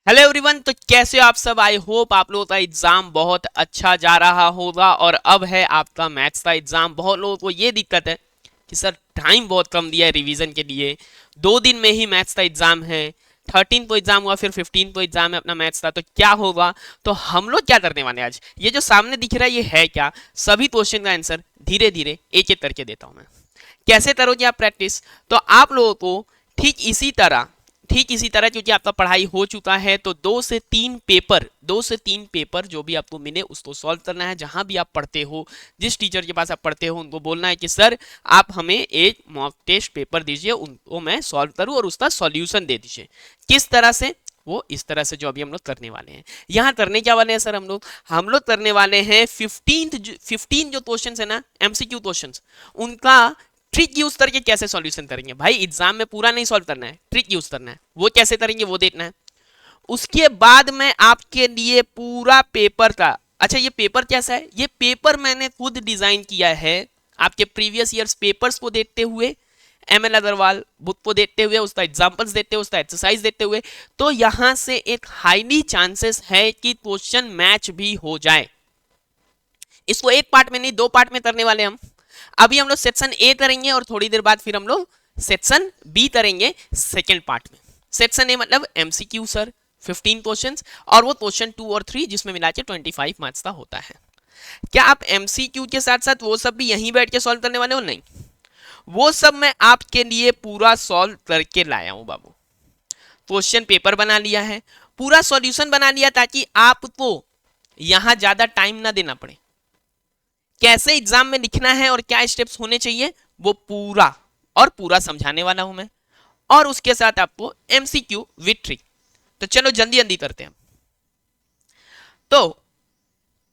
Hello everyone, तो कैसे हो आप सब। आई होप आप लोगों का एग्जाम बहुत अच्छा जा रहा होगा। और अब है आपका मैथ्स का एग्जाम। बहुत लोगों को ये दिक्कत है कि सर टाइम बहुत कम दिया है रिवीजन के लिए, 2 दिन में ही मैथ्स का एग्जाम है। 13 को एग्जाम हुआ, फिर 15 को एग्जाम है अपना मैथ्स का, तो क्या होगा। तो हम लोग क्या करने वाले हैं आज, ये जो सामने दिख रहा है ये है क्या, सभी क्वेश्चन का आंसर धीरे धीरे एक एक करके देता हूं मैं। कैसे करोगे आप प्रैक्टिस, तो आप लोगों को ठीक इसी तरह क्योंकि आपका पढ़ाई हो चुका है, तो 2 से 3 पेपर जो भी आपको मिले उसको सॉल्व करना है। जहां भी आप पढ़ते हो, जिस टीचर के पास आप पढ़ते हो, उनको बोलना है कि सर आप हमें एक मॉक टेस्ट पेपर दीजिए, उनको मैं सॉल्व करूं और उसका सॉल्यूशन दे दीजिए। किस तरह से, वो इस तरह से जो अभी हम लोग करने वाले हैं। यहाँ करने क्या वाले हैं सर, हम लोग करने वाले हैं 15 जो क्वेश्चन है ना, एमसीक्यू क्वेश्चन, उनका ट्रिक यूज करके कैसे सॉल्यूशन करेंगे। भाई एग्जाम में पूरा नहीं सॉल्व करना है, ट्रिक यूज करना है। वो कैसे करेंगे वो देखना है। उसके बाद में आपके लिए पूरा पेपर का, अच्छा ये पेपर कैसा है, ये पेपर मैंने खुद डिजाइन किया है आपके प्रीवियस ईयर्स पेपर्स को देखते हुए, एम एल अग्रवाल बुक को देखते हुए, उसका एग्जाम्पल्स देखते हुए, उसका एक्सरसाइज देखते हुए। तो यहां से एक हाईली चांसेस है कि क्वेश्चन मैच भी हो जाए। इसको एक पार्ट में नहीं, 2 पार्ट में करने वाले हम। अभी हम लोग सेक्शन ए करेंगे और थोड़ी देर बाद फिर हम लोग सेक्शन बी करेंगे सेकेंड पार्ट में। सेक्शन ए मतलब एमसीक्यू सर 15 क्वेश्चंस, और वो क्वेश्चन 2 और 3 जिसमें मिला के 25 मार्क्स का होता है। क्या आप एमसीक्यू के साथ साथ वो सब भी यहीं बैठ के सॉल्व करने वाले हो? नहीं, वो सब मैं आपके लिए पूरा सॉल्व करके लाया हूं बाबू। क्वेश्चन पेपर बना लिया है, पूरा सॉल्यूशन बना लिया, ताकि आपको यहां ज्यादा टाइम ना देना पड़े। कैसे एग्जाम में लिखना है और क्या स्टेप्स होने चाहिए वो पूरा और पूरा समझाने वाला हूं मैं, और उसके साथ आपको एमसीक्यू विथ ट्रिक। तो चलो जल्दी जल्दी करते हैं। तो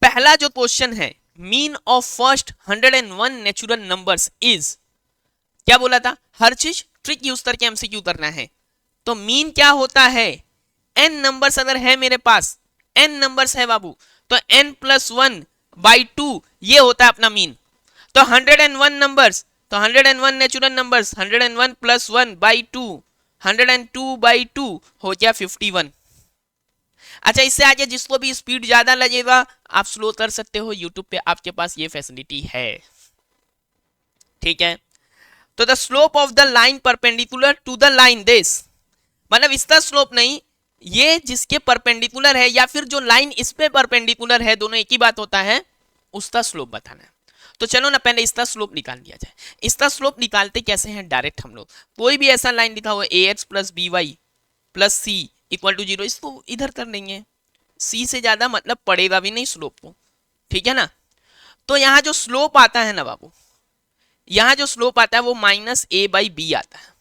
पहला जो क्वेश्चन है, mean of first 101 natural numbers is, क्या बोला था, हर चीज ट्रिक यूज करके एमसीक्यू करना है। तो मीन क्या होता है, एन नंबर्स अगर है मेरे पास, एन नंबर्स है बाबू, तो n प्लस 1/2 ये होता है अपना मीन। तो 101 नंबर्स, तो 101 नेचुरल नंबर्स, 101 प्लस 1/2, 102/2 हो गया 51। अच्छा इससे आगे जिसको भी स्पीड ज्यादा लगेगा आप स्लो कर सकते हो, यूट्यूब पे आपके पास ये फैसिलिटी है। ठीक है, तो the slope of the line perpendicular to the line this, मतलब इसका स्लोप नहीं, ये जिसके परपेंडिकुलर है या फिर जो लाइन इस पे परपेंडिकुलर है, दोनों एक ही बात होता है, उसका स्लोप बताना है। तो चलो ना पहले इसका स्लोप निकाल दिया जाए। इसका स्लोप निकालते कैसे हैं, डायरेक्ट हम लोग कोई भी ऐसा लाइन लिखा हुआ A X plus B Y plus C equal to 0, इसको इधर कर लेंगे। सी से ज्यादा मतलब पड़ेगा भी नहीं स्लोप को, ठीक है ना। तो यहाँ जो स्लोप आता है ना बाबू, यहाँ जो स्लोप आता है वो -a/b आता है,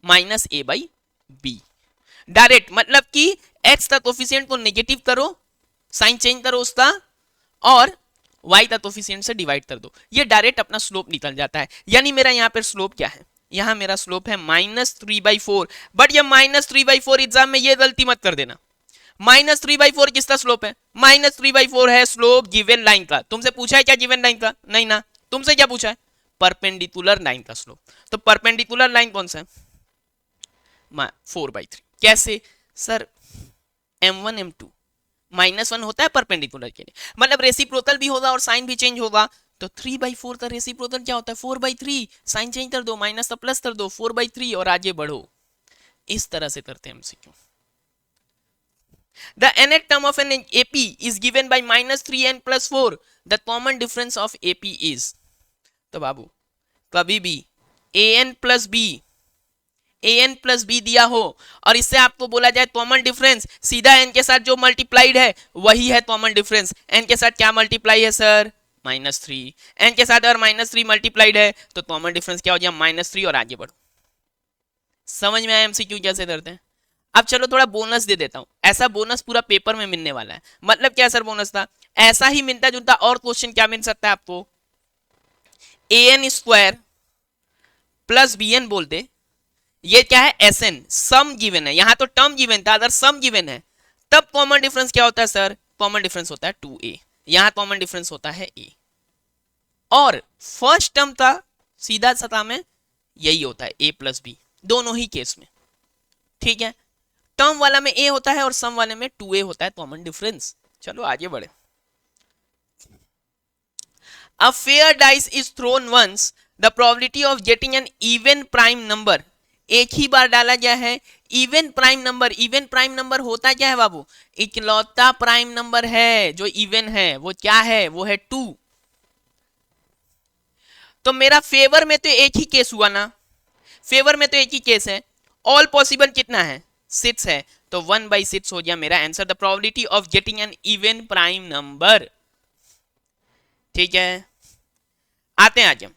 -a/b डायरेक्ट, मतलब कि x का कोफिशिएंट को नेगेटिव करो, साइन चेंज करो उसका, और y का कोफिशिएंट से डिवाइड कर दो, ये डायरेक्ट अपना स्लोप निकल जाता है। यानी मेरा यहाँ पर स्लोप क्या है, यहाँ मेरा स्लोप है -3/4। बट ये -3/4 एग्जाम में ये गलती मत कर देना। -3/4 किसका स्लोप है, -3/4 है स्लोप गिवन लाइन का। तुमसे पूछा है क्या गिवन लाइन का, नहीं ना। तुमसे क्या पूछा है, परपेंडिकुलर लाइन का स्लोप। तो परपेंडिकुलर लाइन कौन सा है, 4/3। कैसे सर, m1 m2 -1 होता है परपेंडिकुलर के लिए, मतलब रेसिप्रोकल भी होगा और साइन भी चेंज होगा। तो 3/4 का रेसिप्रोकल क्या होता है, 4/3, साइन चेंज कर दो, माइनस का प्लस कर दो, 4/3 और आगे बढ़ो। इस तरह से करते हैं MCQ. The nth term of an AP is given by -3n plus 4. The common difference of AP is, तो बाबू कभी भी an प्लस बी दिया हो और इससे आपको बोला जाए कॉमन डिफरेंस, सीधा n के साथ जो मल्टीप्लाइड है वही है कॉमन डिफरेंस। n के साथ क्या मल्टीप्लाई है सर, -3। n के साथ अगर -3 मल्टीप्लाइड है तो कॉमन डिफरेंस क्या हो जाए, -3, और आगे बढ़ो। समझ में आया एमसीक्यू कैसे करते हैं। अब चलो थोड़ा बोनस दे देता हूं, ऐसा बोनस पूरा पेपर में मिलने वाला है। मतलब क्या सर बोनस था, ऐसा ही मिलता जुलता और क्वेश्चन क्या मिल सकता है आपको, an² प्लस bn बोलते, ये क्या है एसएन, सम गिवन है। यहां तो टर्म गिवन था, अगर सम गिवन है तब कॉमन डिफरेंस क्या होता है सर, कॉमन डिफरेंस होता है 2a, यहां कॉमन डिफरेंस होता है a। और फर्स्ट टर्म था सीधा सतह में यही होता है a प्लस बी, दोनों ही केस में, ठीक है। टर्म वाला में ए होता है और सम वाले में 2a होता है, कॉमन डिफरेंस। चलो आगे बढ़े। A fair dice is thrown once. The probability of getting an even prime number, एक ही बार डाला गया है। Even prime number, even prime number होता क्या है बाबू? इकलौता प्राइम नंबर है जो इवन है, वो क्या है? वो है 2। तो मेरा फेवर में तो एक ही केस हुआ ना, फेवर में तो एक ही केस है। ऑल पॉसिबल कितना है? 6 है, तो 1/6 हो गया मेरा answer. The probability of getting an even prime number. ठीक है, आते हैं आगे।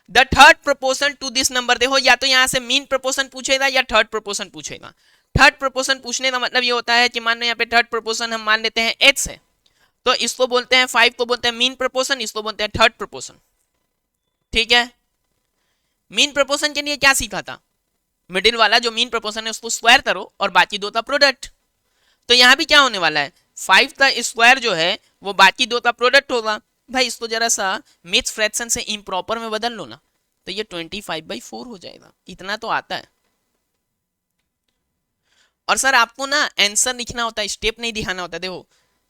The third proportion to this number, देखो या तो यहां से मीन प्रोपोर्शन पूछेगा या थर्ड प्रोपोर्शन पूछेगा। थर्ड प्रोपोर्शन पूछने का मतलब ये होता है कि मान लो यहाँ पे थर्ड प्रोपोर्शन हम मान लेते हैं h है, तो इसको बोलते हैं 5 को बोलते हैं मीन प्रोपोर्शन, इसको बोलते हैं थर्ड प्रोपोर्शन। ठीक है, मीन प्रोपोर्शन के लिए क्या सीखा था? मिडिल वाला जो मीन प्रोपोर्शन है उसको स्क्वायर करो और बाकी दो का प्रोडक्ट। तो यहाँ भी क्या होने वाला है? 5 का स्क्वायर जो है वो बाकी दो का प्रोडक्ट होगा। भाई इसको जरा सा मिक्स फ्रैक्शन से इम्प्रॉपर में बदल लो ना, तो ये 25/4 हो जाएगा। इतना तो आता है। और सर आपको ना आंसर लिखना होता है, स्टेप नहीं दिखाना होता। देखो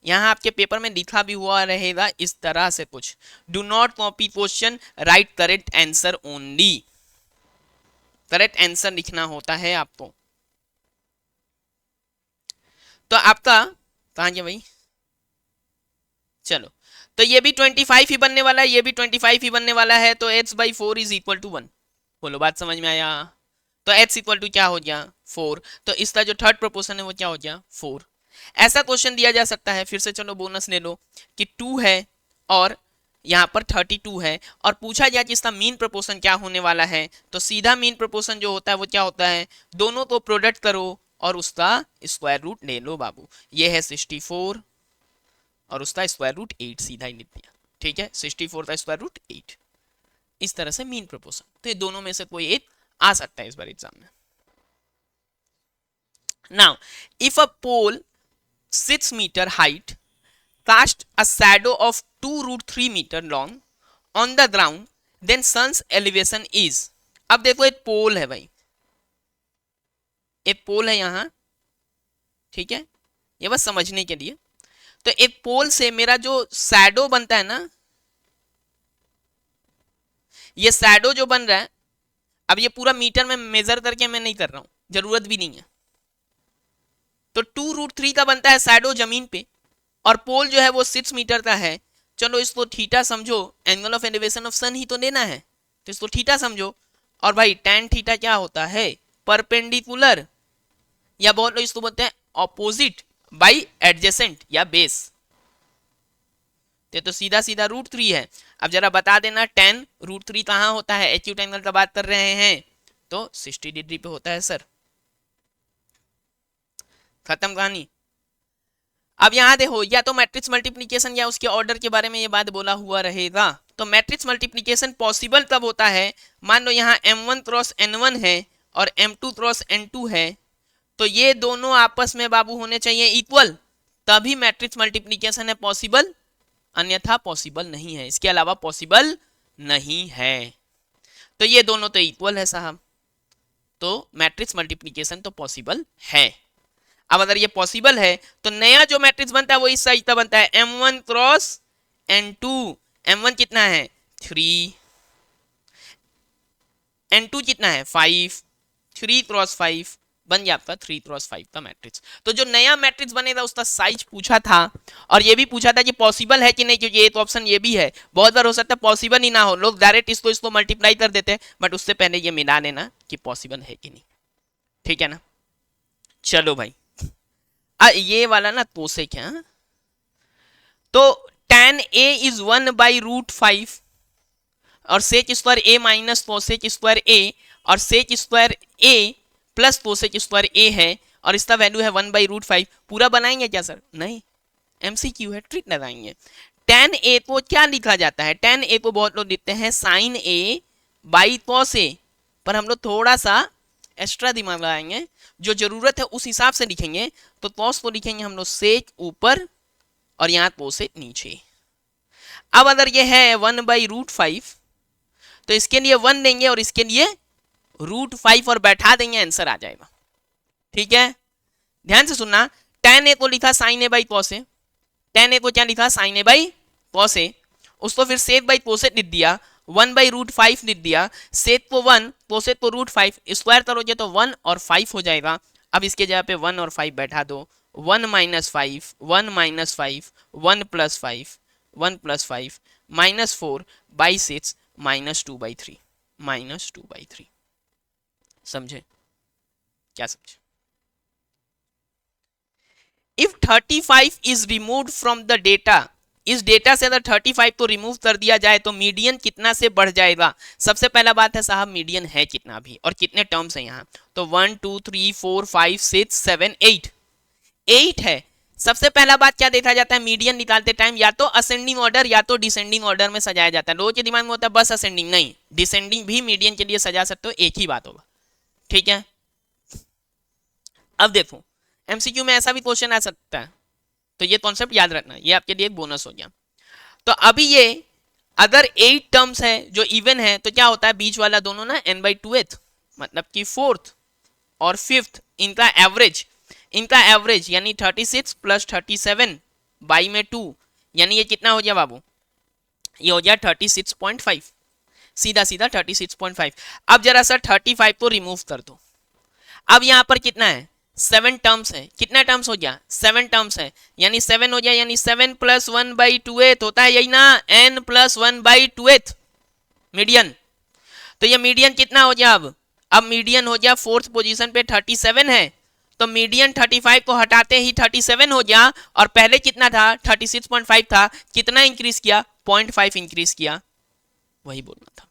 यहाँ आपके पेपर में लिखा भी हुआ रहेगा इस तरह से कुछ, do not copy question, right correct answer only. Correct answer लिखना होता है आपको। तो आपका कहाँ गया भाई? चलो, तो ये भी 25 ही बनने वाला है, ये भी 25 ही बनने वाला है, तो h/4 इज इक्वल टू 1। बोलो बात समझ में आया? तो h इक्वल टू क्या हो गया? 4। तो इसका जो थर्ड प्रोपोर्शन है वो क्या हो गया? 4। ऐसा क्वेश्चन दिया जा सकता है, फिर से चलो बोनस ले लो, कि 2 है और यहाँ पर 32 है और पूछा गया कि इसका मीन प्रोपोर्शन क्या होने वाला है। तो सीधा मीन प्रोपोर्शन जो होता है वो क्या होता है? दोनों को प्रोडक्ट करो और उसका स्क्वायर रूट ले लो बाबू। ये है 64 और उसका स्क्वायर रूट 8, सीधा ही लिख दिया। ठीक है, 64 का स्क्वायर रूट 8, इस तरह से मीन प्रोपोर्शन। तो ये दोनों में से कोई एक आ सकता है इस बार एग्जाम में। Now if a pole 6 meter height cast a shadow of 2√3 meter long on the ground, then sun's elevation is। अब देखो एक पोल है भाई, एक पोल है यहां, ठीक है, ये बस समझने के लिए। तो एक पोल से मेरा जो शैडो बनता है ना, ये शैडो जो बन रहा है, अब ये पूरा मीटर में मेजर करके मैं नहीं कर रहा हूं, जरूरत भी नहीं है। तो 2√3 का बनता है शैडो जमीन पे, और पोल जो है वो 6 मीटर का है। चलो इसको थीटा समझो, एंगल ऑफ एलिवेशन ऑफ सन ही तो लेना है, तो इसको थीटा समझो। और भाई tan थीटा क्या होता है? परपेंडिकुलर, या बोल लो इसको बोलते हैं ऑपोजिट बाई एडजेसेंट या बेस। तो सीधा सीधा √3 है। अब जरा बता देना tan √3 कहाँ होता है? एक्यूट एंगल का बात कर रहे हैं तो 60 डिग्री पे होता है सर। खत्म कहानी। अब यहाँ देखो, या तो मैट्रिक्स मल्टीप्लिकेशन या उसके ऑर्डर के बारे में ये बात बोला हुआ रहेगा। तो मैट्रिक्स मल्टीप्लिकेशन पॉसिबल तब होता है, मान लो यहाँ m1 क्रॉस n1 है और m2 क्रॉस n2 है, तो ये दोनों आपस में बाबू होने चाहिए इक्वल, तभी मैट्रिक्स मल्टीप्लिकेशन है पॉसिबल, अन्यथा पॉसिबल नहीं है। इसके अलावा पॉसिबल नहीं है। तो ये दोनों तो इक्वल है साहब, तो मैट्रिक्स मल्टीप्लिकेशन तो पॉसिबल है। अब अगर ये पॉसिबल है तो नया जो मैट्रिक्स बनता है वो इस साइज का बनता है m1 क्रॉस n2। m1 कितना है? 3, n2 कितना है? 5, 3 क्रॉस 5 बन गया आपका 3 क्रॉस 5 का मैट्रिक्स। तो जो नया मैट्रिक्स बनेगा उसका साइज पूछा था, और ये भी पूछा था कि पॉसिबल है कि नहीं, क्योंकि एक ऑप्शन ये भी है। बहुत बार हो सकता है पॉसिबल ही ना हो, लोग डायरेक्ट इसको मल्टीप्लाई कर देते हैं, बट उससे पहले ये मिला लेना कि पॉसिबल है कि नहीं। ठीक है ना? चलो भाई, ये वाला ना तो से क्या, तो tan a इज 1/√5 और sec square a minus cosec square a, और sec square a plus cosec square a है, और इसका वैल्यू है 1/√5। पूरा बनाएंगे क्या सर? नहीं, MCQ है, ट्रिक लगाएंगे। tan a को क्या लिखा जाता है? tan a को बहुत लोग लिखते हैं sin a by cos a, पर हम लोग थोड़ा सा एक्स्ट्रा दिमाग लगाएंगे, जो जरूरत है उस हिसाब से लिखेंगे। तो cos को लिखेंगे हम लोग सेक ऊपर और यहाँ कोसेक नीचे। अब अगर ये है 1/√5 तो इसके लिए 1 देंगे और इसके लिए √5 और बैठा देंगे, आंसर आ जाएगा। ठीक है, ध्यान से सुनना, tan a को लिखा sin a by cos a, tan a को क्या लिखा sin a by cos a, उसको फिर sec बाई cosec लिख दिया, 1/√5 लिख दिया, sec को 1 cosec को √5, स्क्वायर करोगे तो 1 और 5 हो जाएगा। अब इसके जगह पे 1 और 5 बैठा दो, 1 - 5, 1 - 5, 1 + 5, 1 + 5 -4/6 -2/3, -2/3। समझे? क्या समझे? If 35 is removed from the data, इस डेटा से अगर 35 को रिमूव कर दिया जाए तो मीडियन कितना से बढ़ जाएगा। सबसे पहला बात है साहब मीडियन है कितना भी और कितने टर्म्स हैं यहाँ, तो 1 2 3 4 5 6 7 8, 8 है। सबसे पहला बात क्या देखा जाता है मीडियन निकालते टाइम, या तो असेंडिंग ऑर्डर या तो डिसेंडिंग ऑर्डर में सजाया जाता है। लोगों के दिमाग में होता है बस असेंडिंग, नहीं, डिसेंडिंग भी मीडियन के लिए सजा सकते हो, एक ही बात होगा। ठीक है, अब देखो एमसीक्यू में ऐसा भी क्वेश्चन आ सकता है, तो ये कॉन्सेप्ट याद रखना, ये आपके लिए एक बोनस हो गया। तो अभी ये अगर 8 टर्म्स है जो इवन है तो क्या होता है बीच वाला दोनों ना n/2th, मतलब कि 4th और 5th, इनका एवरेज यानी 36 + 37 बाई में 2, यानी ये कितना हो गया बाबू, ये हो गया 36.5, सीधा सीधा 36.5। अब जरा सा 35 को रिमूव कर दो, अब यहां पर कितना है 7 टर्म्स है, कितना टर्म्स हो गया 7 टर्म्स है, यानी 7 हो गया, यानी 7 + 1/2 होता है यही ना, n + 1/2 मीडियन। तो ये मीडियन कितना हो गया, अब मीडियन हो गया 4th पोजीशन पे 37 है, तो मीडियन 35 को हटाते ही 37 हो गया, और पहले कितना था 36.5 था, कितना इंक्रीज किया 0.5 इंक्रीज किया, वही बोलना था।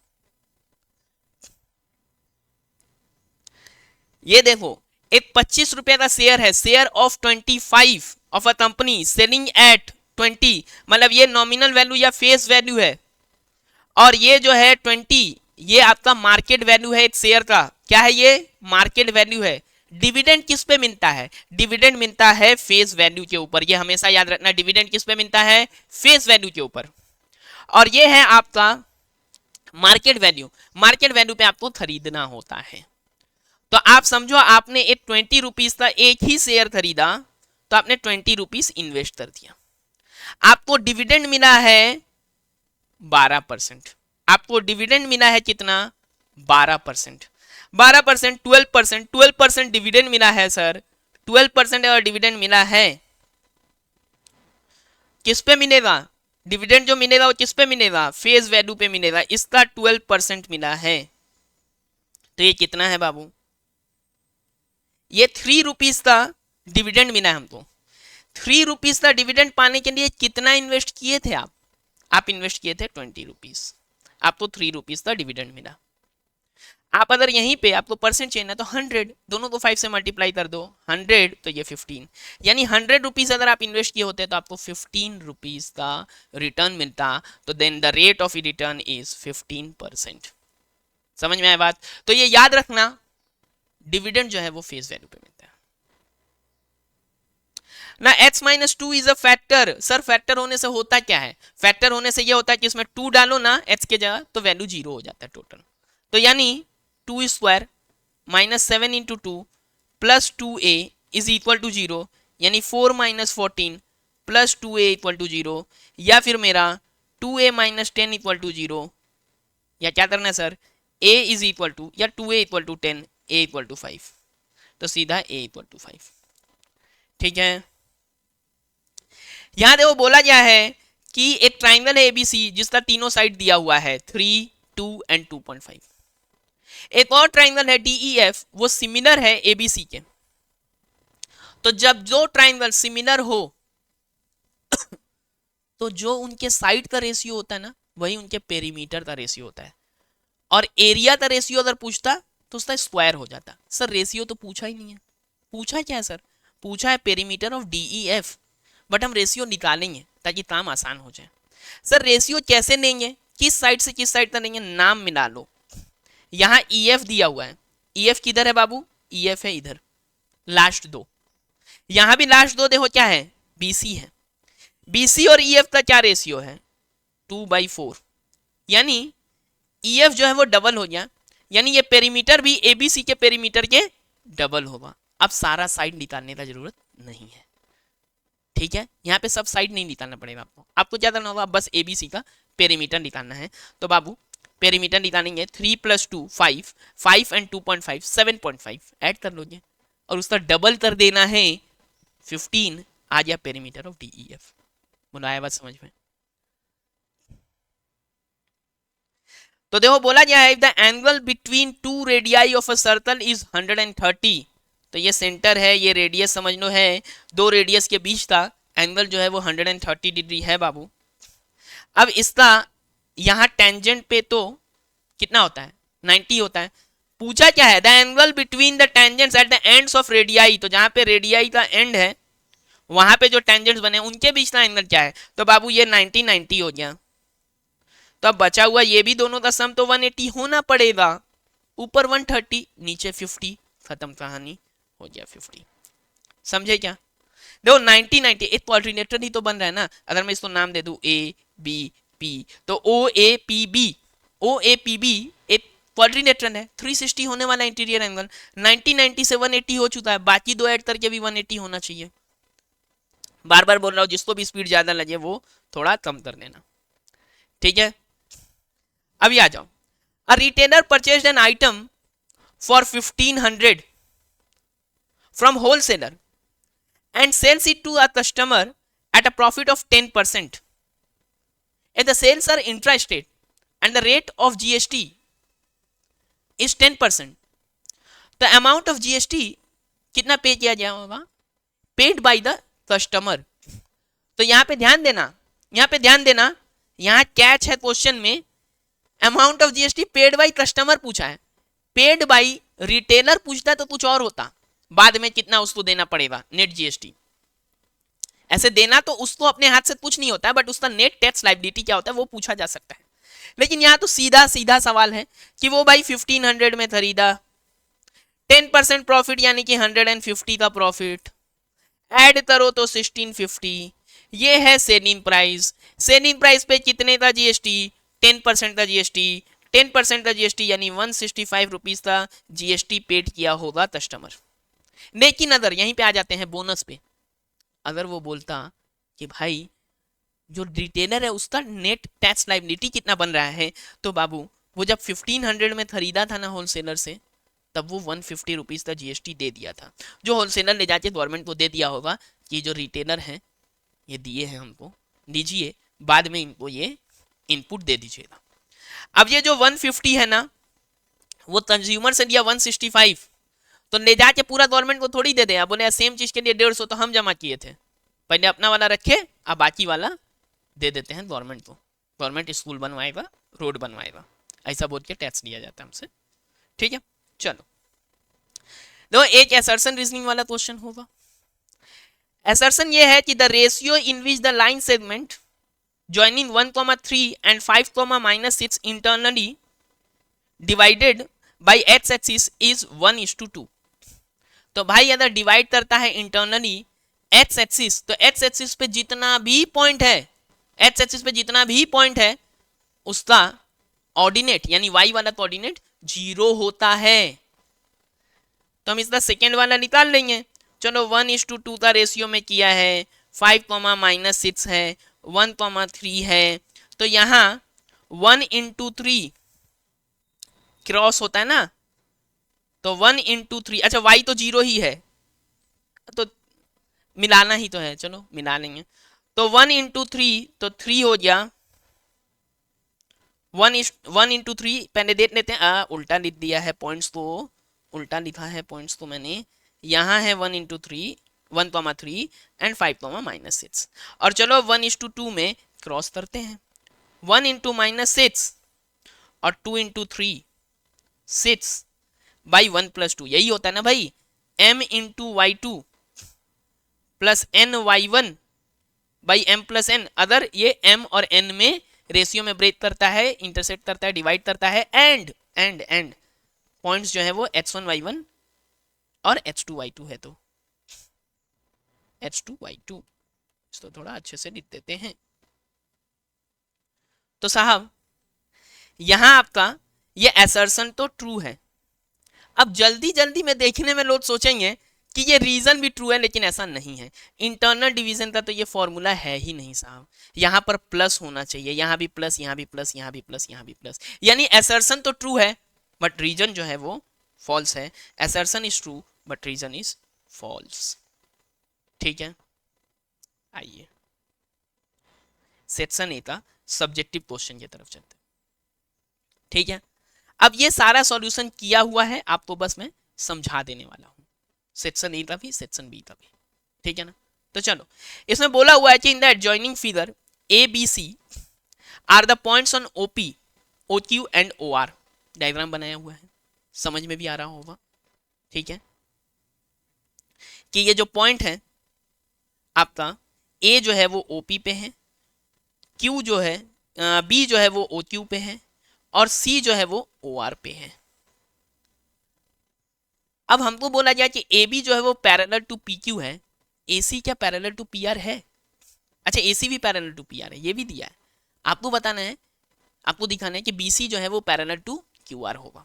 ये देखो एक 25 रुपए का शेयर है, share of 25 of a company selling at 20, मतलब ये नॉमिनल वैल्यू या फेस वैल्यू है, और ये जो है 20 ये आपका मार्केट वैल्यू है एक शेयर का, क्या है ये मार्केट वैल्यू है। डिविडेंड किस पे मिलता है, डिविडेंड मिलता है फेस वैल्यू के ऊपर, ये हमेशा याद रखना, डिविडेंड किस पे मिलता है फेस वैल्यू के ऊपर, और ये है आपका मार्केट वैल्यू, मार्केट वैल्यू पे आपको खरीदना होता है। तो आप समझो आपने एक 20 रुपीज का एक ही शेयर खरीदा, तो आपने 20 रुपीज इन्वेस्ट कर दिया, आपको डिविडेंड मिला है 12%, आपको डिविडेंड मिला है कितना 12%, 12% 12%, 12% डिविडेंड मिला है सर, 12% अगर डिविडेंड मिला है किस पे मिलेगा, डिविडेंड जो मिलेगा वो किस पे मिलेगा फेस वैल्यू पे मिलेगा, इसका 12% मिला है, तो ये कितना है बाबू, ये 3 रुपीज का डिविडेंड मिला है हमको। 3 रुपीज का डिविडेंड पाने के लिए कितना इन्वेस्ट किए थे आप इन्वेस्ट किए थे 20 रुपीज, आपको 3 रुपीज का डिविडेंड मिला। आप अगर यहीं पे आपको परसेंट चाहिए ना तो 100, दोनों को 5 से मल्टीप्लाई कर दो, 100 तो ये 15, यानी 100 रुपीज अगर आप इन्वेस्ट किए होते तो आपको 15 रुपीज का रिटर्न मिलता, तो then the rate of return is 15%। समझ में आया बात? तो ये याद रखना, डिविडेंड जो है वो फेस वैल्यू पे मिलता है ना। x - 2 is a factor, sir factor होने से होता क्या है, फैक्टर होने से ये होता है कि इसमें 2 डालो ना x के जगह तो वैल्यू 0 हो जाता है टोटल, तो यानी 2 square -7 × 2 + 2a is equal to 0, यानी 4 - 14 + 2a इक्वल टू 0, या फिर मेरा 2a - 10 इक्वल टू 0, या क्या करना है sir a is equal to या 2a equal to 10, a equal to 5, तो सीधा a इक्वल टू 5। ठीक है, यहां देखो बोला गया है कि एक ट्राइंगल है एबीसी जिसका तीनों साइड दिया हुआ है 3, 2 एंड 2.5। एक और ट्राइंगल है डीईएफ, वो सिमिलर है एबीसी के। तो जब जो ट्राइंगल सिमिलर हो तो जो उनके साइड का रेशियो होता है ना वही उनके पेरीमीटर का रेशियो होता है, और एरिया का रेशियो अगर पूछता तो उसका स्क्वायर हो जाता। सर रेशियो तो पूछा ही नहीं है, पूछा क्या है सर, पूछा है पेरीमीटर ऑफ डीईएफ, बट हम रेशियो निकालेंगे ताकि काम आसान हो जाए। सर रेशियो कैसे लेंगे, किस साइड से किस साइड तक लेंगे, नाम मिला लो। यहाँ ईएफ दिया हुआ है, ईएफ किधर है बाबू, ईएफ है इधर लास्ट 2, यहां भी लास्ट 2 देखो क्या है बीसी है, बीसी और ईएफ का क्या रेशियो है 2/4, यानी ईएफ जो है वो डबल हो गया, यानी ये पेरीमीटर भी एबीसी के पेरीमीटर के डबल होगा। अब सारा साइड निकालने का जरूरत नहीं है, ठीक है, यहाँ पे सब साइड नहीं निकालना पड़ेगा आपको। आपको क्या करना होगा, बस एबीसी का पेरीमीटर निकालना है। तो बाबू पेरीमीटर निकालेंगे, 3 + 2 5, 5 एंड 2.5 7.5 ऐड कर लोगे और उसका डबल कर देना है 15, आ गया पेरीमीटर ऑफ डीईएफ। बोला आया बात समझ में? तो देखो बोला गया है, if the angle between two radii of a circle is 130, तो ये सेंटर है, ये रेडियस समझ लो है, दो रेडियस के बीच का एंगल जो है वो 130 डिग्री है बाबू। अब इसका यहाँ टेंजेंट पे तो कितना होता है, 90 होता है। पूछा क्या है, the angle between the tangents at the ends of radii, तो जहां पे रेडियाई का एंड है वहां पे जो टेंजेंट्स बने उनके बीच का एंगल क्या है, तो बाबू ये 90 हो गया। तो अब बचा हुआ ये भी दोनों का सम तो 180 होना पड़ेगा, ऊपर 130 नीचे 50, खत्म कहानी, हो गया 50। समझे क्या? देखो 90 एक क्वाड्रिलेटरल ही तो बन रहा है ना। अगर मैं इसको नाम दे दूं ए बी पी, तो O A P B, O A P B एक क्वाड्रिलेटरल है, 360 होने वाला इंटीरियर एंगल। 90 से 180 हो चुका है, बाकी दो ऐड करके भी 180 होना चाहिए। बार बार बोल रहा हूँ, जिसको भी स्पीड ज्यादा लगे वो थोड़ा कम कर देना, ठीक है। अभी आ जाओ, a retailer purchased an item for 1500 from wholesaler and sells it to a customer at a profit of 10%. If the sales are intra-state and the rate of GST is 10%, the amount of GST कितना पे किया गया होगा, paid by the customer. तो यहाँ पे ध्यान देना, यहाँ पे ध्यान देना, यहाँ कैच है क्वेश्चन में, amount of GST paid by customer पूछा है, पेड बाय रिटेलर पूछता तो कुछ और होता, बाद में कितना उसको देना पड़ेगा नेट जीएसटी। ऐसे देना तो उसको अपने हाथ से कुछ नहीं होता है, बट उसका नेट टैक्स लायबिलिटी क्या होता है वो पूछा जा सकता है। लेकिन यहाँ तो सीधा सीधा सवाल है कि वो भाई 1500 में खरीदा, 10% प्रॉफिट यानी कि 150 का प्रॉफिट, ऐड करो तो 1650, ये है सेलिंग प्राइस। सेलिंग प्राइस पे कितने का जीएसटी, 10% का जीएसटी, 10% का जीएसटी यानी 165 रुपीज का जीएसटी पेड किया होगा कस्टमर। लेकिन अगर यहीं पे आ जाते हैं बोनस पे, अगर वो बोलता कि भाई जो रिटेलर है उसका नेट टैक्स लायबिलिटी कितना बन रहा है, तो बाबू वो जब 1500 में खरीदा था ना होलसेलर से, तब वो 150 रुपीज का जीएसटी दे दिया था, जो होलसेलर ले जाके गवर्नमेंट को दे दिया होगा कि जो रिटेलर है ये दिए हैं हमको, दीजिए, बाद में इनको ये इनपुट दे दीजिएगा। अब ये जो 150 है ना, वो कंज्यूमर से दिया 165, तो ले जाके पूरा गवर्नमेंट को थोड़ी दे दे। बोले सेम चीज के लिए 150 तो हम जमा किए थे, पहले अपना वाला रखे, अब बाकी वाला दे देते हैं गवर्नमेंट को, गवर्नमेंट स्कूल बनवाएगा, रोड बनवाएगा, ऐसा बोल के टैक्स लिया जाता है हमसे, ठीक है। चलो देखो एक एसर्शन रीजनिंग वाला क्वेश्चन होगा। एसर्शन ये है कि the ratio in which the line segment joining 1,3 and 5,-6 internally divided by x axis is 1:2। तो भाई अगर डिवाइड करता है इंटरनली x एक्सिस, तो x एक्सिस पे जितना भी पॉइंट है, x एक्सिस पे जितना भी पॉइंट है उसका ऑर्डिनेट यानी y वाला कोऑर्डिनेट 0 होता है। तो हम इसका सेकेंड वाला निकाल लेंगे। चलो 1:2 का रेशियो में किया है, 5,-6 है, 1,3 है, तो यहाँ 1:3 क्रॉस होता है ना, तो 1:3, अच्छा y तो 0 ही है तो मिलाना ही तो है, चलो मिला लेंगे। तो 1:3 तो 3 हो गया, 1:3 पहले देख लेते हैं, उल्टा लिख दिया है पॉइंट्स, तो उल्टा लिखा है पॉइंट्स तो मैंने, यहाँ है 1:3 1,3 एंड 5,-6, और चलो 1:2 में क्रॉस करते हैं, 1:-6 और 2:3 6 बाई 1+2, यही होता है ना भाई, m×y2 plus ny1 by m+n। अगर ये m और n में रेशियो में ब्रेक करता है, इंटरसेक्ट करता है, डिवाइड करता है, एंड पॉइंट्स जो है वो h1 y1 और h2 y2 है, तो h2 y2 इसको थोड़ा अच्छे से लिख देते हैं। तो साहब यहां आपका ये असर्शन तो ट्रू है। अब जल्दी जल्दी में देखने में लोग सोचेंगे कि ये रीजन भी ट्रू है, लेकिन ऐसा नहीं है। इंटरनल डिवीजन का तो ये फॉर्मूला है ही नहीं साहब। यहाँ पर प्लस होना चाहिए, यहाँ भी प्लस, यहाँ भी प्लस, यहाँ भी प्लस, यहाँ भी प्लस, यानी असर्शन तो ट्रू है बट रीजन जो है वो फॉल्स है। Assertion is true but reason is false. ठीक है, आइए सेक्शन ए का सब्जेक्टिव क्वेश्चन की तरफ चलते हैं। ठीक है, अब ये सारा सॉल्यूशन किया हुआ है, आपको बस मैं समझा देने वाला हूं, सेक्शन ए का भी सेक्शन बी का भी। ठीक है ना, तो चलो, इसमें बोला हुआ है कि in the adjoining figure A B C are the points on OP O Q and O R. Diagram बनाया हुआ है, समझ में भी आ रहा होगा। ठीक है, कि ये जो पॉइंट है आपका, ए जो है वो ओपी पे है, क्यू जो है बी जो है वो ओ क्यू पे है, और सी जो है वो ओ आर पे है। अब हमको बोला जाए कि ए बी जो है वो पैरेलल टू पी क्यू है, ए सी क्या पैरेलल टू पी आर है? अच्छा, ए सी भी पैरेलल टू पी आर है, ये भी दिया है। आपको बताना है, आपको दिखाना है कि बी सी जो है वो पैरेलल टू क्यू आर होगा।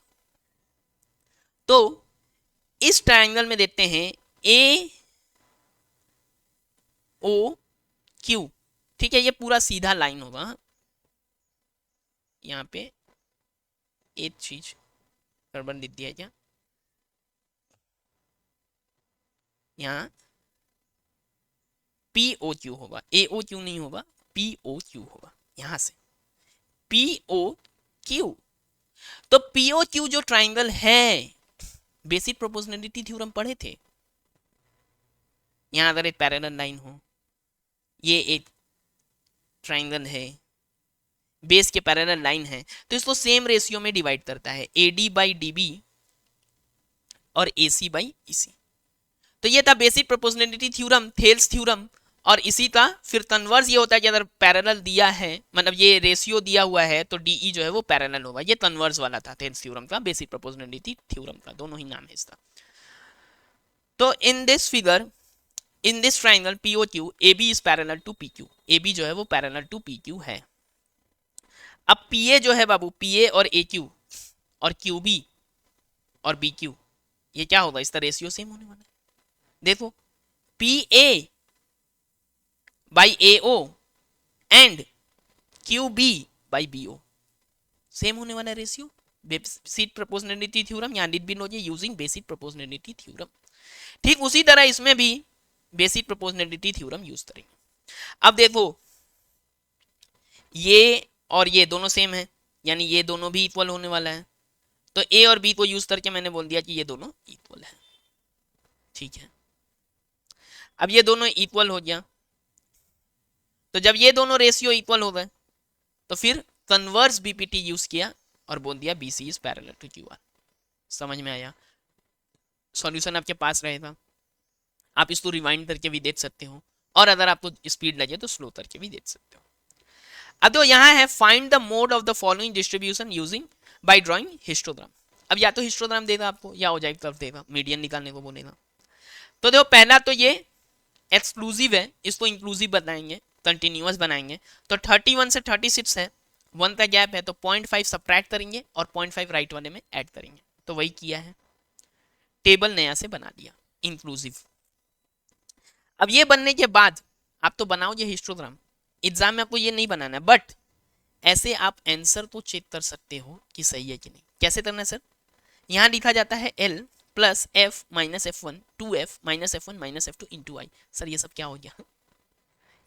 तो इस ट्रायंगल में देते हैं ए ओ क्यू। ठीक है, ये पूरा सीधा लाइन होगा, यहाँ पे एक चीज गड़बड़ दिख दिया है क्या, यहाँ पी ओ क्यू होगा, ए ओ क्यू नहीं होगा, पी ओ क्यू होगा, यहां से पी ओ क्यू। तो पी ओ क्यू जो ट्राइंगल है, बेसिक प्रोपोर्शनलिटी थ्योरम पढ़े थे। यहां अगर एक पैरेलल लाइन हो, ये एक ट्राइंगल है, बेस के पैरेलल लाइन है, तो इसको सेम रेशियो में डिवाइड करता है, A D by D B और A C by E C. तो ये था basic proportionality theorem, Thales theorem. और इसी का फिर कन्वर्स ये होता है कि अगर पैरेलल दिया है, मतलब ये रेशियो दिया हुआ है, तो डीई जो है वो पैरेलल होगा। ये कन्वर्स वाला था थेल्स थ्योरम का, बेसिक प्रोपोर्शनलिटी थ्योरम का, दोनों ही नाम है इसका। तो in this figure, in this triangle P O Q, A B is parallel to P Q, A B जो है वो पैरेलल टू पी क्यू है। अब पी ए जो है बाबू, पी ए और ए क्यू और क्यू बी और बी क्यू, ये क्या होगा, इसका रेशियो सेम होने वाला है। देखो, P A by A O and Q B by B O, same होने वाला है रेशियो। बेसिक प्रोपोर्शनलिटी थ्योरम यहाँ डिड बिन हो जाए यूजिंग बेसिक प्रोपोर्शनलिटी थ्योरम। ठीक उसी तरह इसमें भी बेसिक प्रोपोर्शनलिटी थ्योरम यूज करेंगे। अब देखो, ये और ये दोनों सेम है, यानी ये दोनों भी इक्वल होने वाला है। तो ए और बी को यूज करके मैंने बोल दिया कि ये दोनों इक्वल है। ठीक है, अब ये दोनों इक्वल हो गया, तो जब ये दोनों रेशियो इक्वल हो गए, तो फिर कन्वर्स बीपीटी यूज किया और बोल दिया BC is parallel to QR. समझ में आया? सॉल्यूशन आपके पास रहेगा, आप इसको रिवाइंड करके भी देख सकते हो, और अगर आपको स्पीड लगे तो स्लो करके भी देख सकते हो। अब तो यहाँ है find the mode of the following distribution using by drawing histogram. अब या तो हिस्टोग्राम देगा आपको, या हो जाएगी तरफ देगा, मीडियन निकालने को बोलेगा। तो देखो, पहला तो ये एक्सक्लूसिव है, इसको इंक्लूसिव बनाएंगे, कंटिन्यूअस बनाएंगे। तो 31 से 36 है, 1 का गैप है, तो 0.5 सब्ट्रैक्ट करेंगे और 0.5 राइट वाले में ऐड करेंगे। तो वही किया है, टेबल नया से बना दिया इंक्लूसिव। अब ये बनने के बाद आप तो बनाओगे हिस्टोग्राम, एग्जाम में आपको ये नहीं बनाना है, बट ऐसे आप आंसर तो चेक कर सकते हो कि सही है कि नहीं। कैसे करना है सर? यहाँ लिखा जाता है L plus F minus F one, 2f minus F one minus F two into I. Sir ये सब क्या हो गया?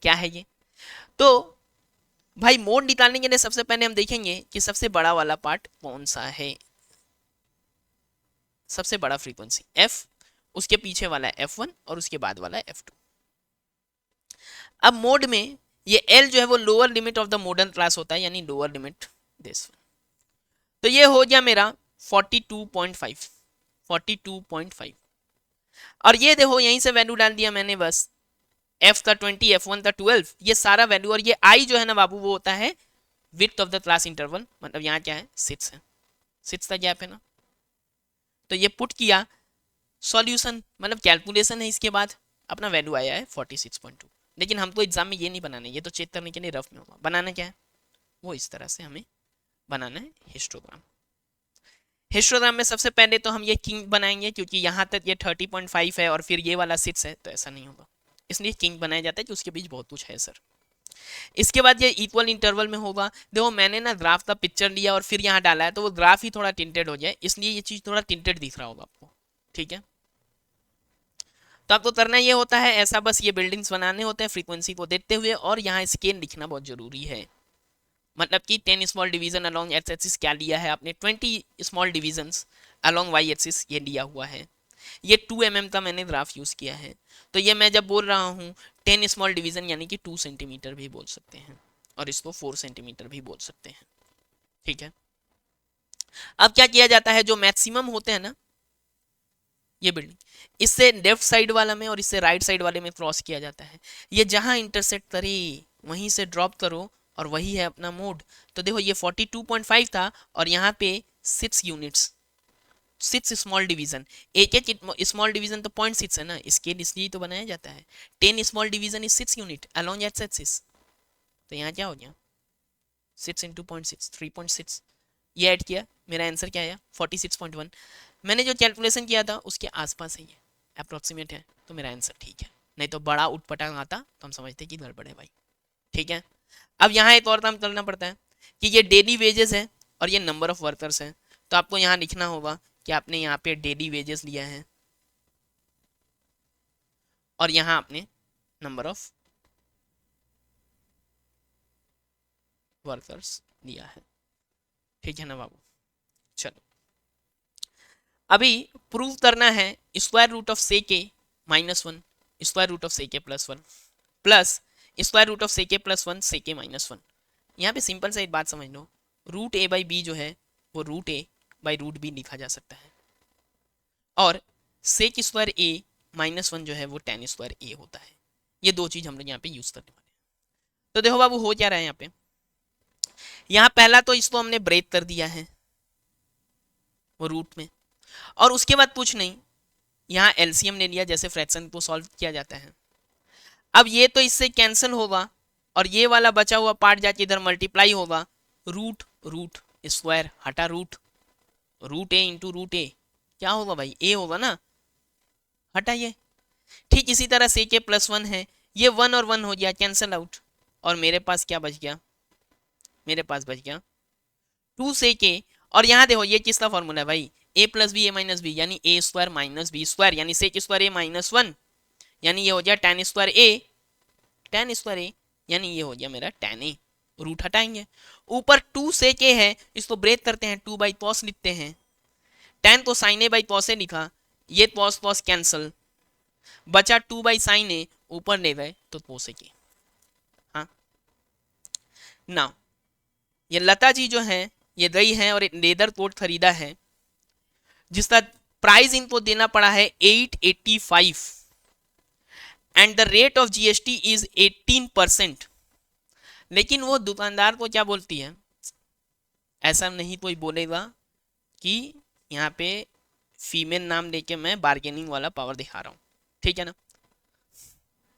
क्या है ये? तो भाई मोड निकालने के लिए सबसे पहले हम देखेंगे कि सबसे बड़ा वाला पार्ट कौन सा है। सबसे बड़ा फ्रीक्वेंसी f, उसके पीछे वाला है f1 और उसके बाद वाला है f2। अब मोड में ये L जो है वो lower limit of the modern class होता है, यानी लोअर लिमिट दिस। तो ये हो गया मेरा 42.5, 42.5। और ये देखो यहीं से वैल्यू डाल दिया मैंने, बस f का 20, f1 का 12, ये सारा वैल्यू। और ये i जो है ना बाबू, वो होता है width of the class interval, मतलब यहाँ क्या है 6 है, 6 का गैप है ना। तो ये पुट किया, सॉल्यूशन मतलब कैलकुलेशन है, इसके बाद अपना वैल्यू आया है 46.2। लेकिन हमको एग्जाम में ये नहीं बनाना है, ये तो चेक करने के लिए रफ में होगा। बनाना क्या है, वो इस तरह से हमें बनाना है हिस्टोग्राम। हिस्टोग्राम में सबसे पहले तो हम ये किंग बनाएंगे, क्योंकि यहाँ तक ये 30.5 है और फिर ये वाला 6 है, तो ऐसा नहीं होगा, इसलिए किंग बनाया जाता है कि उसके बीच बहुत कुछ है सर। इसके बाद ये इक्वल इंटरवल में होगा। देखो मैंने ना ग्राफ का पिक्चर लिया और फिर यहाँ डाला है, तो वो ग्राफ ही थोड़ा टिंटेड हो जाए, इसलिए ये चीज़ थोड़ा टिंटेड दिख रहा होगा आपको, ठीक है। तो आपको करना ये होता है ऐसा, बस ये बिल्डिंग्स बनाने होते हैं फ्रीक्वेंसी को देखते हुए, और यहाँ स्केल लिखना बहुत जरूरी है। मतलब कि 10 small division along X axis क्या लिया है आपने, 20 small divisions along Y axis ये लिया हुआ है। ये 2 mm का मैंने ग्राफ यूज़ किया है। तो ये मैं जब बोल रहा हूँ 10 स्मॉल डिवीजन यानी कि 2 सेंटीमीटर भी बोल सकते हैं, और इसको 4 सेंटीमीटर भी बोल सकते हैं, ठीक है। अब क्या किया जाता है, जो मैक्सिमम होते हैं ना ये बिल्डिंग, इससे लेफ्ट साइड वाला में और इससे राइट साइड वाले में क्रॉस किया जाता है। ये जहां इंटरसेक्ट करे वहीं से ड्रॉप करो, और वही है अपना मोड। तो देखो ये 42.5 था और यहाँ पे 6 यूनिट्स, 6 स्मॉल डिवीजन। एक एक स्मॉल डिवीजन तो 0.6 है ना, स्केल इसलिए तो बनाया जाता है। 10 small division is 6 unit along X axis. तो यहाँ क्या हो गया 6 इंटू 0.6 3.6, ये ऐड किया, मेरा आंसर क्या आया 46.1। मैंने जो कैलकुलेशन किया था उसके आसपास है, ये अप्रोक्सीमेट है, तो मेरा आंसर ठीक है। नहीं तो बड़ा उठपटांग आता तो हम समझते कि गड़बड़ है भाई, ठीक है। अब यहाँ एक और काम करना पड़ता है कि ये डेली वेजेस है और ये नंबर ऑफ वर्कर्स है। तो आपको यहाँ लिखना होगा कि आपने यहाँ पे डेली वेजेस लिया है और यहाँ आपने नंबर ऑफ वर्कर्स लिया है, ठीक है ना बाबू। चलो अभी प्रूव करना है स्क्वायर रूट ऑफ से के -1 स्क्वायर रूट ऑफ से के +1 प्लस स्क्वायर रूट ऑफ से के +1 से के -1। यहाँ पे सिंपल सा एक बात समझ लो, रूट ए बाई बी जो है वो root A by root B लिखा जा सकता है, और सेक स्क्वायर ए -1 जो है वो tan स्क्वायर ए होता है। ये दो चीज हम लोग यहाँ पे यूज करने वाले हैं। तो देखो बाबू हो क्या रहा है यहाँ पे, यहाँ पहला तो इसको हमने ब्रेक कर दिया है वो रूट में, और उसके बाद कुछ नहीं, यहाँ एलसीएम ले लिया जैसे फ्रैक्शन को सॉल्व किया जाता है। अब ये तो इससे कैंसिल होगा और ये वाला बचा हुआ पार्ट जाके इधर मल्टीप्लाई होगा, रूट रूट स्क्वायर हटा रूट, रूट ए इंटू रूट ए क्या होगा भाई ए होगा ना, हटा ये। ठीक इसी तरह से के +1 है, ये 1 और 1 हो गया कैंसिल आउट, और मेरे पास क्या बच गया, मेरे पास बच गया 2 से के। और यहाँ देखो ये किसका फॉर्मूला है भाई, a plus B A minus B यानी A square minus B square, यानी सेक स्क्वायर ए -1 यानी ये हो गया tan स्क्वायर ए, tan स्क्वायर ए यानी ये हो गया मेरा tan ए। रूट हटाएंगे, ऊपर 2 से के है, इसको ब्रेक करते हैं 2 बाई कॉस लिखते हैं, tan तो sign A by cos A लिखा, ये कॉस कॉस कैंसल, बचा 2 बाई साइन ए, ऊपर ले गए तो कॉस ए के। हाँ नाउ ये लता जी जो है ये गई है और एक लेदर कोट खरीदा है जिसका प्राइस इनको देना पड़ा है 885 and the rate of GST is 18%। लेकिन वो दुकानदार को क्या बोलती है, ऐसा नहीं कोई बोलेगा कि यहाँ पे फीमेल नाम लेके मैं बार्गेनिंग वाला पावर दिखा रहा हूँ, ठीक है ना।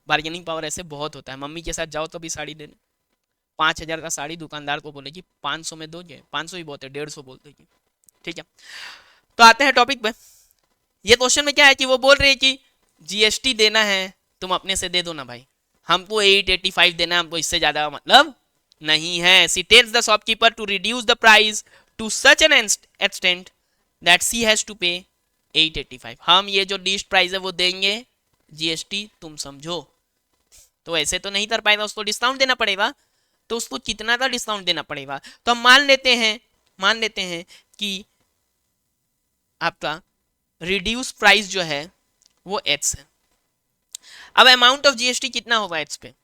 बार्गेनिंग पावर ऐसे बहुत होता है, मम्मी के साथ जाओ तो भी साड़ी देने 5000 का साड़ी दुकानदार को बोलेगी 500 में दोगे, 500 ही बहुत है 150 बोल देगी, ठीक है। तो आते हैं टॉपिक पे। ये क्वेश्चन में क्या है कि वो बोल रही है कि जीएसटी देना है तुम अपने से दे दो ना भाई, हमको 885 देना, हमको इससे ज्यादा मतलब नहीं है। She tells the shopkeeper to reduce the price to such an extent that she has to pay 885। हम ये जो लिस्ट प्राइस है वो देंगे, जीएसटी तुम समझो। तो ऐसे तो नहीं कर पाएगा, उसको डिस्काउंट देना पड़ेगा। तो उसको कितना का डिस्काउंट देना पड़ेगा, तो हम मान लेते हैं कि आपका रिड्यूस प्राइस जो है वो x है। अब अमाउंट ऑफ जीएसटी कितना होगा x पे,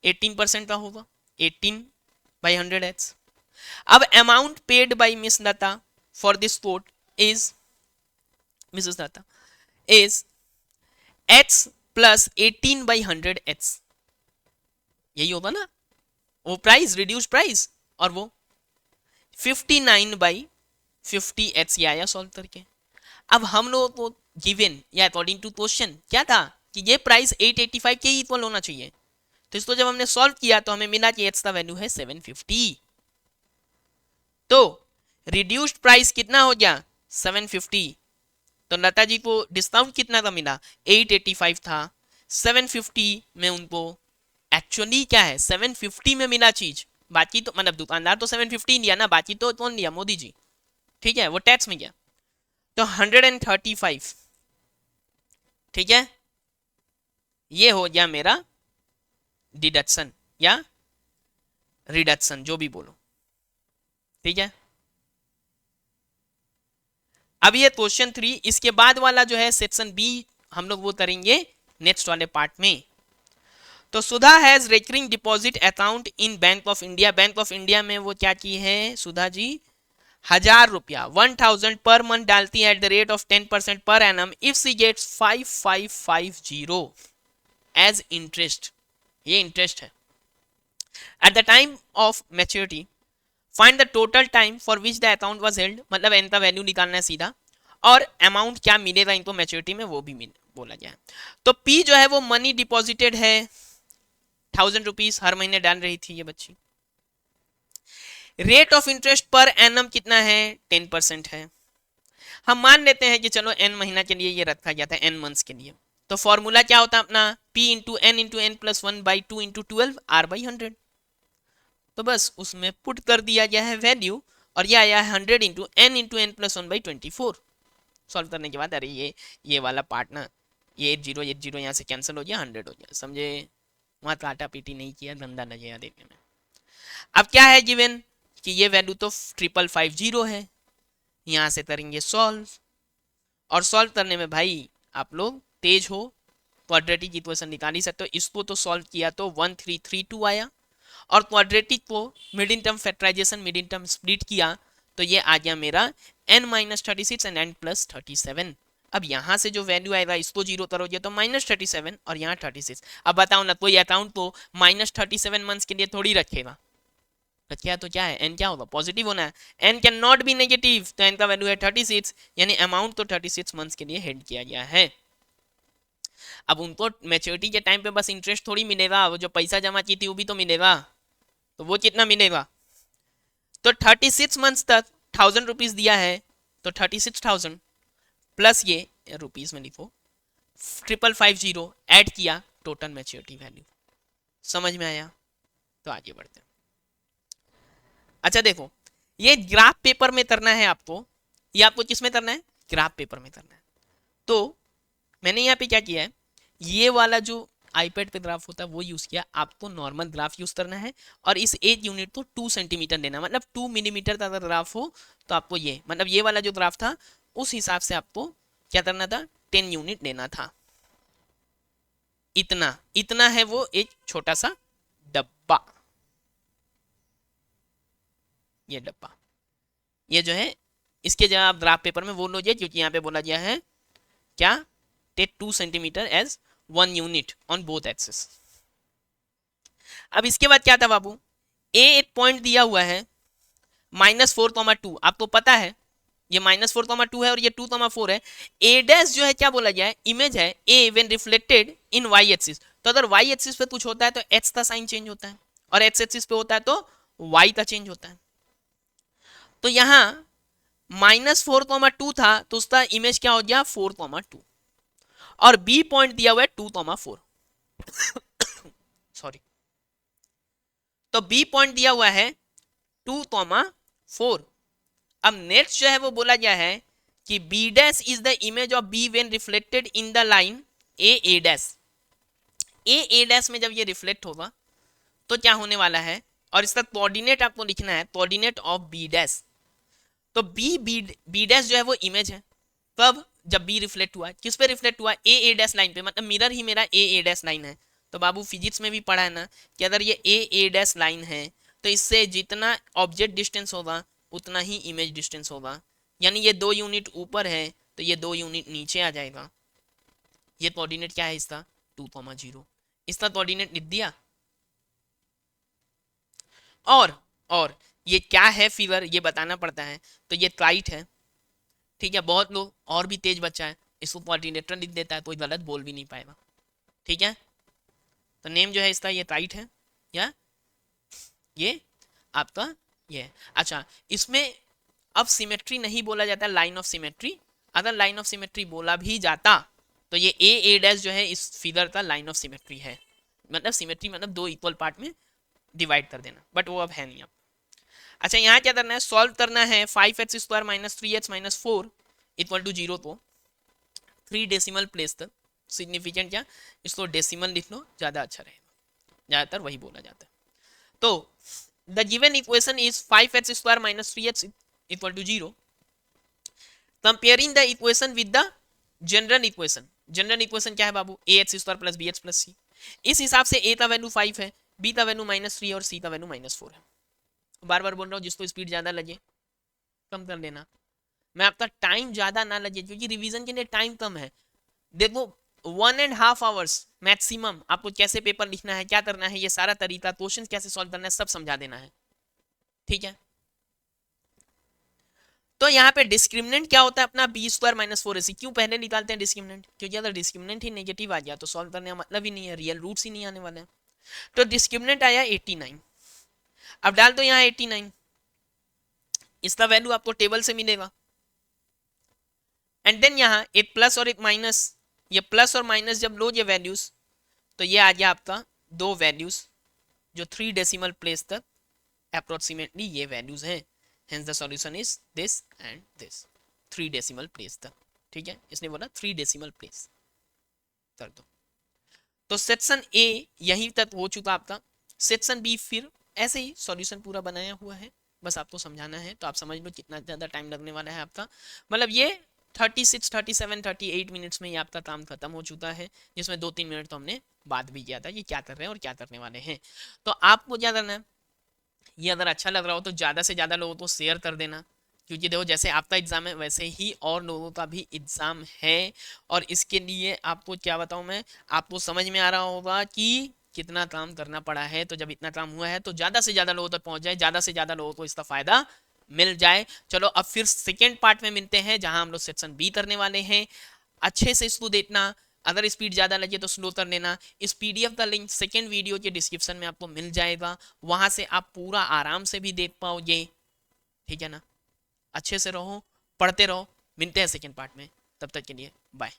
18% का होगा, 18/100x। अब amount paid by Miss Lata for this coat is Mrs Lata is x plus 18/100x, यही होगा ना वो प्राइस रिड्यूस प्राइस, और वो 59/50x ये आया सॉल्व करके। अब हम लोगों को गिवन या अकॉर्डिंग टू क्वेश्चन क्या था कि ये प्राइस 885 के ही इक्वल होना चाहिए। तो इसको जब हमने सॉल्व किया तो हमें मिला कि x का वैल्यू है 750। तो रिड्यूस्ड प्राइस कितना हो गया 750, तो लता जी को डिस्काउंट कितना का मिला, 885 था। 750 में उनको एक्चुअली क्या है, 750 में मिला चीज, बाकी तो मतलब दुकानदार तो 750 लिया ना, बाकी तो कौन लिया, मोदी जी, ठीक है, वो टैक्स में गया। तो 135, ठीक है, ये हो गया मेरा डिडक्शन या रिडक्शन, जो भी बोलो, ठीक है। अब ये क्वेश्चन 3, इसके बाद वाला जो है सेक्शन बी हम लोग वो करेंगे नेक्स्ट वाले पार्ट में। तो Sudha has recurring deposit account in Bank of India, Bank of India में वो क्या की है सुधा जी, 1000 रुपया 1000 पर मंथ डालती है एट द रेट ऑफ 10% पर Anam if she gets 5550 as interest, ये इंटरेस्ट है। At the time of maturity find the total time for which the account was held, मतलब एन का वैल्यू निकालना है सीधा, और अमाउंट क्या मिलेगा इनको मैच्योरिटी में वो भी बोला गया है। तो पी जो है वो मनी डिपॉजिटेड है 1000 रुपीज हर महीने डाल रही थी ये बच्ची। Rate of interest per annum कितना है, 10% है। हम मान लेते हैं कि चलो एन महीना के लिए ये रखा गया था, एन मंथ्स के लिए। तो फॉर्मूला क्या होता है अपना, P into N plus 1/2 into 12 R/100। तो बस उसमें पुट कर दिया गया है वैल्यू, और ये आया है 100 इंटू एन प्लस 1/24। सॉल्व करने के बाद अरे ये वाला पार्ट ना, ये 80 यहाँ से कैंसिल हो गया, 100 हो गया, समझे, वहाँ काटा पीटी नहीं किया, गंदा लगेगा देखने में। अब क्या है गिवन कि ये वैल्यू तो 5550 है, यहाँ से करेंगे सॉल्व, और सॉल्व करने में भाई आप लोग तेज हो, क्वाड्रेटिक इक्वेशन निकाल ही सकते हो। इसको तो सॉल्व किया तो 1332 आया, और क्वाड्रेटिक को middle term factorisation middle term split किया तो ये आ गया मेरा n-36 एंड n+37। अब यहाँ से जो वैल्यू आएगा इसको जीरो करोगे तो -37 और यहाँ 36। अब बताओ ना, कोई अकाउंट तो -37 मंथ्स के लिए थोड़ी रखेगा, रखेगा तो क्या है, n क्या होगा, पॉजिटिव होना है, n can not be negative, तो n का वैल्यू है 36, यानी अमाउंट तो 36 मंथ्स के लिए हेड किया गया है। अब उनको मैच्योरिटी के टाइम पे बस इंटरेस्ट थोड़ी मिलेगा, वो जो पैसा जमा की थी वो भी तो मिलेगा, तो वो कितना मिलेगा, तो 36 मंथ्स तक 1000 रुपीज दिया है, तो 36,000 प्लस ये रुपीज में लिखो 5550 ऐड किया, टोटल मैच्योरिटी वैल्यू। समझ में आया, तो आगे बढ़ते हैं। अच्छा देखो, ये ग्राफ पेपर में करना है आपको, ये आपको किस में करना है, ग्राफ पेपर में करना है। तो मैंने यहाँ पे क्या किया है, ये वाला जो आईपैड पे ग्राफ होता है वो यूज किया, आपको नॉर्मल ग्राफ यूज करना है, और इस एज यूनिट को 2 सेंटीमीटर लेना, मतलब 2 मिलीमीटर का अगर ग्राफ हो तो आपको ये, मतलब ये वाला जो ग्राफ था उस हिसाब से आपको क्या करना था, 10 यूनिट लेना था। इतना इतना है वो एक छोटा सा डब्बा, ये डब्बा, ये जो है इसके जवाब ग्राफ पेपर में वो लोगे, क्योंकि यहाँ पे बोला गया है क्या, take 2 centimetre as 1 unit on both axis. अब इसके बाद क्या था बाबू, ए एक पॉइंट दिया हुआ है -4,2, आपको पता है ये -4,2 है और ये 2,4 है। ए डैश जो है क्या बोला गया है, इमेज है A when reflected in Y axis, तो अगर वाई एक्सिस पे कुछ होता है तो एक्स का साइन चेंज होता है, और एक्स एक्सिस पे होता है तो वाई का चेंज होता है। तो यहाँ -4,2 था तो उसका इमेज क्या हो गया 4,2, और बी पॉइंट दिया हुआ है 2,4 सॉरी, तो बी पॉइंट दिया हुआ है 2,4। अब नेक्स्ट जो है वो बोला गया है कि B dash is the image of B when reflected in the line A dash. A dash में जब ये रिफ्लेक्ट होगा तो क्या होने वाला है, और इसका कोऑर्डिनेट आपको लिखना है, कोऑर्डिनेट ऑफ बी डैश। तो बी डैश जो है वो इमेज है, कब, जब बी रिफ्लेक्ट हुआ, किस पे रिफ्लेक्ट हुआ, ए डैश लाइन पे, मतलब मिरर ही मेरा ए डैश लाइन है। तो बाबू फिजिक्स में भी पढ़ा है ना कि अगर ये ए डैश लाइन है तो इससे जितना ऑब्जेक्ट डिस्टेंस होगा उतना ही इमेज डिस्टेंस होगा, यानी ये 2 यूनिट ऊपर है तो ये 2 यूनिट नीचे आ जाएगा। ये कोऑर्डिनेट क्या है इसका 2,0, इसका कोऑर्डिनेट लिख दिया। और ये क्या है फिगर ये बताना पड़ता है, तो ये ट्राइट है, ठीक है, बहुत लोग और भी तेज बच्चा है इसको कोऑर्डिनेटर लिख देता है, कोई गलत बोल भी नहीं पाएगा, ठीक है। तो नेम जो है इसका ये टाइट है, या ये आपका ये है। अच्छा, इसमें अब सिमेट्री नहीं बोला जाता लाइन ऑफ सिमेट्री, अगर लाइन ऑफ सिमेट्री बोला भी जाता तो ये ए डैश जो है इस फिगर का लाइन ऑफ सिमेट्री है, मतलब सिमेट्री मतलब दो इक्वल पार्ट में डिवाइड कर देना, बट वो अब है नहीं। अब अच्छा यहाँ क्या करना है, सॉल्व करना है 5x square minus 3x minus 4 equal to 0 को 3 डेसिमल प्लेस तक। सिग्निफिकेंट क्या, इसको डेसिमल लिख लो, ज़्यादा अच्छा रहेगा, ज़्यादातर वही बोला जाता है। तो the given equation is 5x square minus 3x equal to 0। Comparing the equation with the general equation, general equation क्या है बाबू, ax square plus bx plus c। इस हिसाब से a का वैल्यू 5 है, b का वैल्यू -3 और c का वैल्यू -4 है। बार बार बोल रहा हूँ, जिसको स्पीड ज़्यादा लगे कम कर लेना, मैं आपका टाइम ज़्यादा ना लगे क्योंकि रिवीजन के लिए टाइम कम है। देखो 1.5 आवर्स मैक्सिमम आपको कैसे पेपर लिखना है, क्या करना है, ये सारा तरीका, क्वेश्चन कैसे सॉल्व करना है, सब समझा देना है, ठीक है। तो यहाँ पे डिस्क्रिमिनेंट क्या होता है अपना बी स्क्वायर माइनस 4ac। क्यों पहले निकालते हैं डिस्क्रिमिनेंट, क्योंकि अगर डिस्क्रिमिनेंट ही नेगेटिव आ गया तो सॉल्व करने का मतलब ही नहीं है, रियल रूट्स ही नहीं आने वाले हैं। तो डिस्क्रिमिनेंट आया 89, अब डाल दो यहाँ 89, इसका वैल्यू आपको टेबल से मिलेगा। एंड देन यहाँ एक प्लस और एक माइनस, ये प्लस और माइनस जब लो ये वैल्यूज, तो ये आ गया आपका दो वैल्यूज जो 3 डेसिमल प्लेस तक अप्रोक्सीमेटली ये वैल्यूज हैं। Hence the solution is this and this 3 decimal place तक, ठीक है, इसने बोला 3 डेसिमल प्लेस कर दो। तो सेक्शन ए यहीं तक हो चुका आपका। सेक्शन बी फिर ऐसे ही सॉल्यूशन पूरा बनाया हुआ है, बस आपको समझाना है, तो आप समझ लो कितना ज़्यादा टाइम लगने वाला है आपका। मतलब ये 36, 37, 38 मिनट्स में ये आपका काम खत्म हो चुका है, जिसमें 2-3 मिनट तो हमने बात भी किया था ये क्या कर रहे हैं और क्या करने वाले हैं। तो आपको क्या करना है, ये अगर अच्छा लग रहा हो तो ज़्यादा से ज़्यादा लोगों को शेयर कर देना, क्योंकि देखो जैसे आपका एग्ज़ाम है वैसे ही और लोगों का भी एग्ज़ाम है। और इसके लिए आपको क्या बताऊँ मैं, आपको समझ में आ रहा होगा कि कितना काम करना पड़ा है। तो जब इतना काम हुआ है तो ज़्यादा से ज़्यादा लोगों तक पहुँच जाए, ज़्यादा से ज़्यादा लोगों को इसका फ़ायदा मिल जाए। चलो अब फिर सेकेंड पार्ट में मिलते हैं जहाँ हम लोग सेक्शन बी करने वाले हैं। अच्छे से इसको देखना, अगर स्पीड ज़्यादा लगे तो स्लो कर लेना। इस पीडीएफ का लिंक सेकेंड वीडियो के डिस्क्रिप्शन में आपको मिल जाएगा, वहाँ से आप पूरा आराम से भी देख पाओगे, ठीक है ना। अच्छे से रहो, पढ़ते रहो, मिलते हैं सेकेंड पार्ट में, तब तक के लिए बाय।